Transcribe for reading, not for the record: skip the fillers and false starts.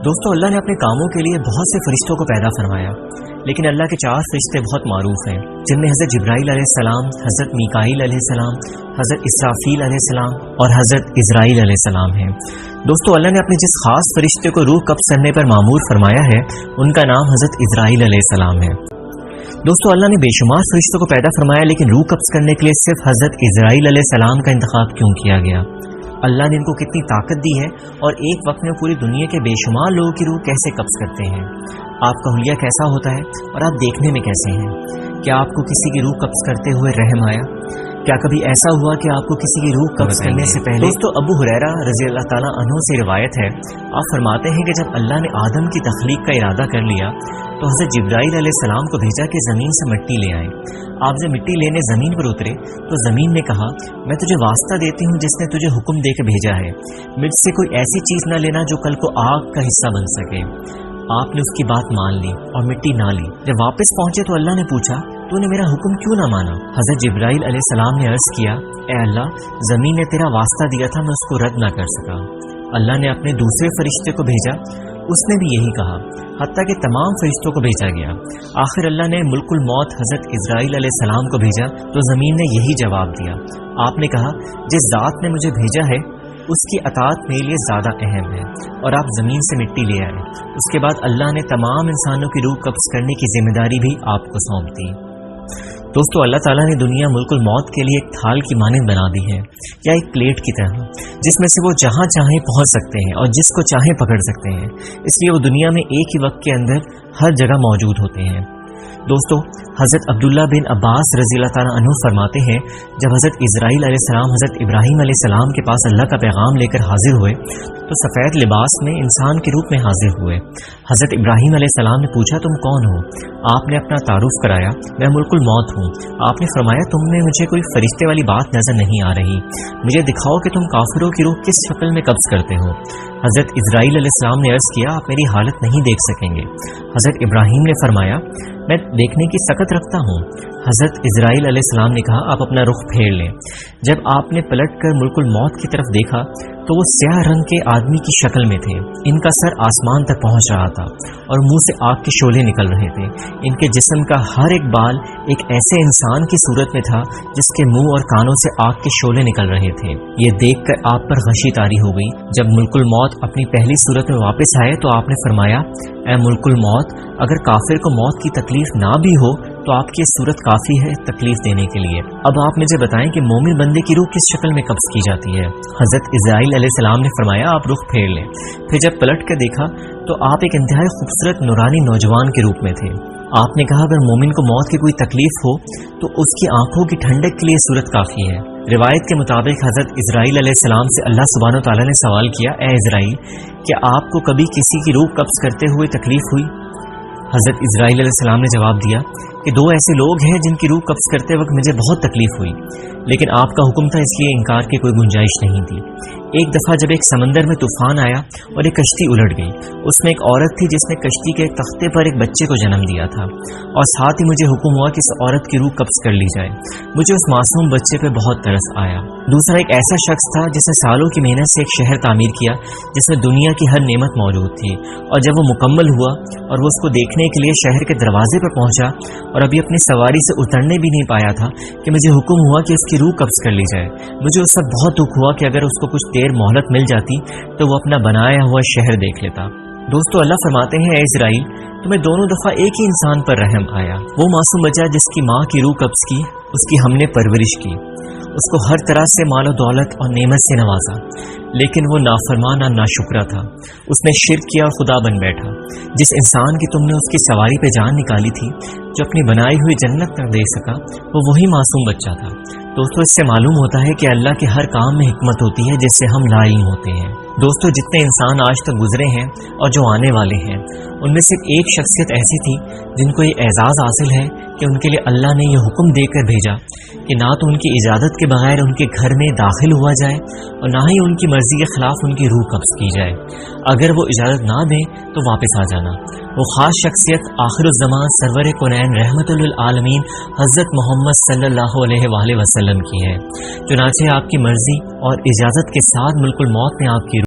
دوستو اللہ نے اپنے کاموں کے لیے بہت سے فرشتوں کو پیدا فرمایا، لیکن اللہ کے 4 فرشتے بہت معروف ہیں، جن میں حضرت جبرائیل علیہ السلام، حضرت میکائیل علیہ السلام، حضرت اسرافیل علیہ السلام اور حضرت اسرائیل علیہ السلام ہیں۔ دوستو اللہ نے اپنے جس خاص فرشتے کو روح قبض کرنے پر معمور فرمایا ہے، ان کا نام حضرت اسرائیل علیہ السلام ہے۔ دوستو اللہ نے بے شمار فرشتوں کو پیدا فرمایا، لیکن روح قبض کرنے کے لیے صرف حضرت اسرائیل علیہ السلام کا انتخاب کیوں کیا گیا؟ اللہ نے ان کو کتنی طاقت دی ہے، اور ایک وقت میں پوری دنیا کے بے شمار لوگوں کی روح کیسے قبض کرتے ہیں؟ آپ کا حلیہ کیسا ہوتا ہے اور آپ دیکھنے میں کیسے ہیں؟ کیا آپ کو کسی کی روح قبض کرتے ہوئے رحم آیا؟ کیا کبھی ایسا ہوا کہ آپ کو کسی کی روح قبض کرنے سے پہلے؟ دوستو ابو ہریرہ رضی اللہ تعالیٰ عنہ سے روایت ہے، آپ فرماتے ہیں کہ جب اللہ نے آدم کی تخلیق کا ارادہ کر لیا تو حضرت جبرائیل علیہ السلام کو بھیجا کہ زمین سے مٹی لے آئیں۔ آپ جب مٹی لینے زمین پر اترے تو زمین نے کہا، میں تجھے واسطہ دیتی ہوں جس نے تجھے حکم دے کے بھیجا ہے، مجھ سے کوئی ایسی چیز نہ لینا جو کل کو آگ کا حصہ بن سکے۔ آپ نے اس کی بات مان لی اور مٹی نہ لی۔ جب واپس پہنچے تو اللہ نے پوچھا، تو نے میرا حکم کیوں نہ مانا؟ حضرت جبرائیل علیہ السلام نے عرض کیا، اے اللہ، زمین نے تیرا واسطہ دیا تھا، میں اس کو رد نہ کر سکا۔ اللہ نے اپنے دوسرے فرشتے کو بھیجا، اس نے بھی یہی کہا، حتیٰ کہ تمام فرشتوں کو بھیجا گیا۔ آخر اللہ نے ملک الموت حضرت اسرائیل علیہ السلام کو بھیجا تو زمین نے یہی جواب دیا۔ آپ نے کہا، جس ذات نے مجھے بھیجا ہے اس کی اطاعت میرے لیے زیادہ اہم ہے، اور آپ زمین سے مٹی لے آئے۔ اس کے بعد اللہ نے تمام انسانوں کی روح قبض کرنے کی ذمہ داری بھی آپ کو سونپ دی۔ دوستو اللہ تعالیٰ نے دنیا ملک الموت کے لیے ایک تھال کی مانند بنا دی ہے، یا ایک پلیٹ کی طرح، جس میں سے وہ جہاں چاہیں پہنچ سکتے ہیں اور جس کو چاہیں پکڑ سکتے ہیں۔ اس لیے وہ دنیا میں ایک ہی وقت کے اندر ہر جگہ موجود ہوتے ہیں۔ دوستو حضرت عبداللہ بن عباس رضی اللہ تعالیٰ عنہ فرماتے ہیں، جب حضرت اسرائیل علیہ السلام حضرت ابراہیم علیہ السلام کے پاس اللہ کا پیغام لے کر حاضر ہوئے تو سفید لباس میں انسان کے روپ میں حاضر ہوئے۔ حضرت ابراہیم علیہ السلام نے پوچھا، تم کون ہو؟ آپ نے اپنا تعارف کرایا، میں ملک الموت ہوں۔ آپ نے فرمایا، تم میں مجھے کوئی فرشتے والی بات نظر نہیں آ رہی، مجھے دکھاؤ کہ تم کافروں کی روح کس شکل میں قبض کرتے ہو۔ حضرت اسرائیل علیہ السلام نے عرض کیا، آپ میری حالت نہیں دیکھ سکیں گے۔ حضرت ابراہیم نے فرمایا، میں دیکھنے کی سخت رکھتا ہوں۔ حضرت اسرائیل علیہ السلام نے کہا، آپ اپنا رخ پھیر لیں۔ جب آپ نے پلٹ کر ملک الموت کی طرف دیکھا تو وہ سیاہ رنگ کے آدمی کی شکل میں تھے، ان کا سر آسمان تک پہنچ رہا تھا اور منہ سے آگ کے شعلے نکل رہے تھے۔ ان کے جسم کا ہر ایک بال ایک ایسے انسان کی صورت میں تھا جس کے منہ اور کانوں سے آگ کے شعلے نکل رہے تھے۔ یہ دیکھ کر آپ پر غشی طاری ہو گئی۔ جب ملک الموت اپنی پہلی صورت میں واپس آئے تو آپ نے فرمایا، اے ملک الموت، اگر کافر کو موت کی تکلیف نہ بھی ہو تو آپ کی صورت کافی ہے تکلیف دینے کے لیے۔ اب آپ مجھے بتائیں کہ مومن بندے کی روح کس شکل میں قبض کی جاتی ہے؟ حضرت اسرائیل علیہ السلام نے فرمایا، آپ رخ پھیر لیں۔ پھر جب پلٹ کر دیکھا تو آپ ایک انتہائی خوبصورت نورانی نوجوان کے روپ میں تھے۔ آپ نے کہا، اگر مومن کو موت کی کوئی تکلیف ہو تو اس کی آنکھوں کی ٹھنڈک کے لیے صورت کافی ہے۔ روایت کے مطابق حضرت اسرائیل علیہ السلام سے اللہ سبحانہ و تعالیٰ نے سوال کیا، اے اسرائیل، کیا آپ کو کبھی کسی کی روح قبض کرتے ہوئے تکلیف ہوئی؟ حضرت اسرائیل علیہ السلام نے جواب دیا کہ 2 ایسے لوگ ہیں جن کی روح قبض کرتے وقت مجھے بہت تکلیف ہوئی، لیکن آپ کا حکم تھا، اس لیے انکار کی کوئی گنجائش نہیں تھی۔ ایک دفعہ جب ایک سمندر میں طوفان آیا اور ایک کشتی الٹ گئی، اس میں ایک عورت تھی جس نے کشتی کے ایک تختے پر ایک بچے کو جنم دیا تھا، اور ساتھ ہی مجھے حکم ہوا کہ اس عورت کی روح قبض کر لی جائے۔ مجھے اس معصوم بچے پہ بہت ترس آیا۔ دوسرا ایک ایسا شخص تھا جس نے سالوں کی محنت سے ایک شہر تعمیر کیا جس میں دنیا کی ہر نعمت موجود تھی، اور جب وہ مکمل ہوا اور وہ اس کو دیکھنے کے لیے شہر کے دروازے پر پہنچا اور ابھی اپنی سواری سے اترنے بھی نہیں پایا تھا کہ مجھے حکم ہوا کہ اس کی روح قبض کر لی جائے۔ مجھے اس وقت بہت دکھ ہوا کہ اگر اس کو کچھ دیر مہلت مل جاتی تو وہ اپنا بنایا ہوا شہر دیکھ لیتا۔ دوستو اللہ فرماتے ہیں، اے اسرائیل، تمہیں دونوں دفعہ ایک ہی انسان پر رحم آیا، وہ معصوم بچہ جس کی ماں کی روح قبض کی، اس کی ہم نے پرورش کی، اس کو ہر طرح سے مال و دولت اور نعمت سے نوازا، لیکن وہ نافرمان اور ناشکرا تھا، اس نے شرک کیا اور خدا بن بیٹھا۔ جس انسان کی تم نے اس کی سواری پہ جان نکالی تھی، جو اپنی بنائی ہوئی جنت نہ دے سکا، وہ وہی معصوم بچہ تھا۔ دوستو اس سے معلوم ہوتا ہے کہ اللہ کے ہر کام میں حکمت ہوتی ہے جس سے ہم لا علم ہوتے ہیں۔ دوستو جتنے انسان آج تک گزرے ہیں اور جو آنے والے ہیں، ان میں صرف ایک شخصیت ایسی تھی جن کو یہ اعزاز حاصل ہے کہ ان کے لیے اللہ نے یہ حکم دے کر بھیجا کہ نہ تو ان کی اجازت کے بغیر ان کے گھر میں داخل ہوا جائے اور نہ ہی ان کی مرضی کے خلاف ان کی روح قبض کی جائے۔ اگر وہ اجازت نہ دیں تو واپس آ جانا۔ وہ خاص شخصیت آخر الزمان سرور کونین رحمت للعالمین حضرت محمد صلی اللہ علیہ وآلہ وسلم کی ہے۔ چنانچہ آپ کی مرضی اور اجازت کے ساتھ ملک الموت نے آپ کی